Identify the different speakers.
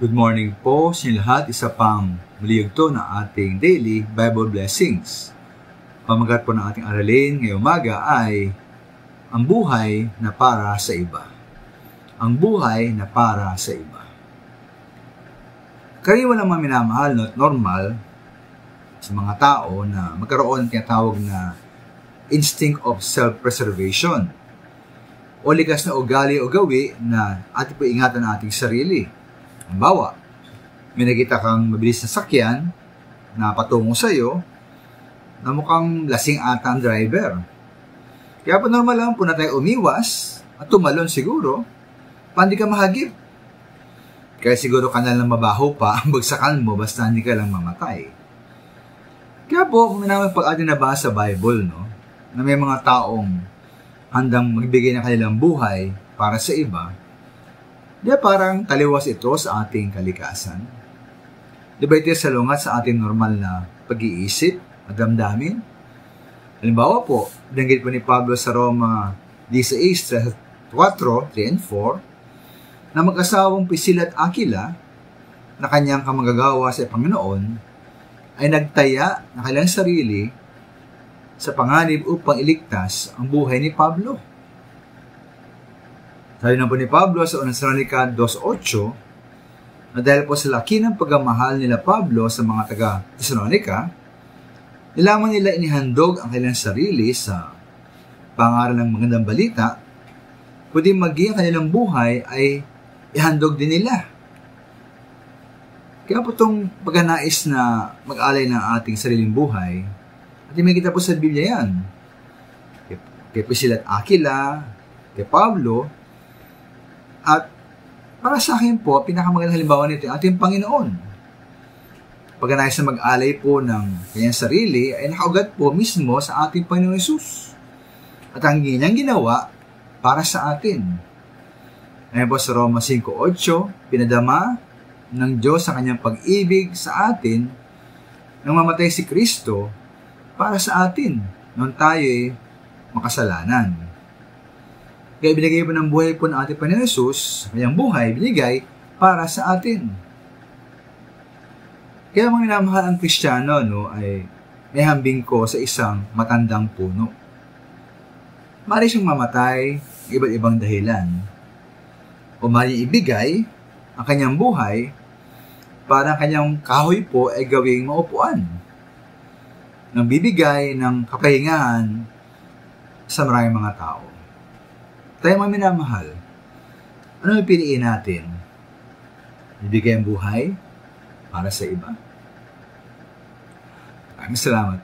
Speaker 1: Good morning po sa inyo lahat. Isa pang maliyugto na ating daily Bible blessings. Pamagat po ng ating aralin ngayong umaga ay ang buhay na para sa iba. Ang buhay na para sa iba. Karaniwan naman minamahal at normal sa mga tao na magkaroon ng tinatawag na instinct of self-preservation o likas na ugali o gawi na ating po ingatan ang ating sarili. Halimbawa, may nakita kang mabilis na sakyan na patungo sa iyo na mukhang lasing ata ang driver. Kaya po normal lang po na tayo umiwas at tumalon siguro para hindi ka mahagip. Kaya siguro ka na lang mabaho pa ang bagsakan mo basta hindi ka lang mamatay. Kaya po, kung naman pag ating nabasa sa Bible, na may mga taong handang magbigay ng kanilang buhay para sa iba, di parang taliwas ito sa ating kalikasan. Di ba ito salungat sa ating normal na pag-iisip at damdamin? Halimbawa po, danggit po ni Pablo sa Roma 16:4, 3 and 4, na mag-asawang Priscilla at Aquila na kanyang kamagagawa sa Panginoon ay nagtaya ng kanilang sarili sa panganib upang iligtas ang buhay ni Pablo. Sabi na po ni Pablo sa unang Thessalonica 2:8 na dahil po sa laki ng pagmamahal nila Pablo sa mga taga-Thessalonica, nilamang nila inihandog ang kanilang sarili sa pangaral ng magandang balita, kundi maging ang kanilang buhay ay ihandog din nila. Kaya po itong pagkanais na mag-alay ng ating sariling buhay, at may kita po sa Biblia yan. Kay Priscilla at Aquila, kay Pablo, at para sa akin po, pinakamagandang halimbawa nito ang ating Panginoon. Pagkanais na mag-alay po ng kanyang sarili ay nakaugat po mismo sa ating Panginoon Hesus. At ang kanyang ginawa para sa atin. Ngayon po sa Roma 5:8, pinadama ng Diyos ang kanyang pag-ibig sa atin nang mamatay si Kristo para sa atin nung tayo'y makasalanan. Kaya binigay po ng buhay po ng ating Panginoon Hesus, kanyang buhay binigay para sa atin. Kaya mga minamahal ang Kristiyano, ay may hambing ko sa isang matandang puno. Maaari siyang mamatay ng iba't ibang dahilan. O maaari ibigay ang kanyang buhay para ang kanyang kahoy po ay gawing maupuan. Nang bibigay ng kapahingahan sa maraming mga tao. Tayo mga minamahal, ano yung piliin natin? Ibigay ang buhay para sa iba? Maraming salamat.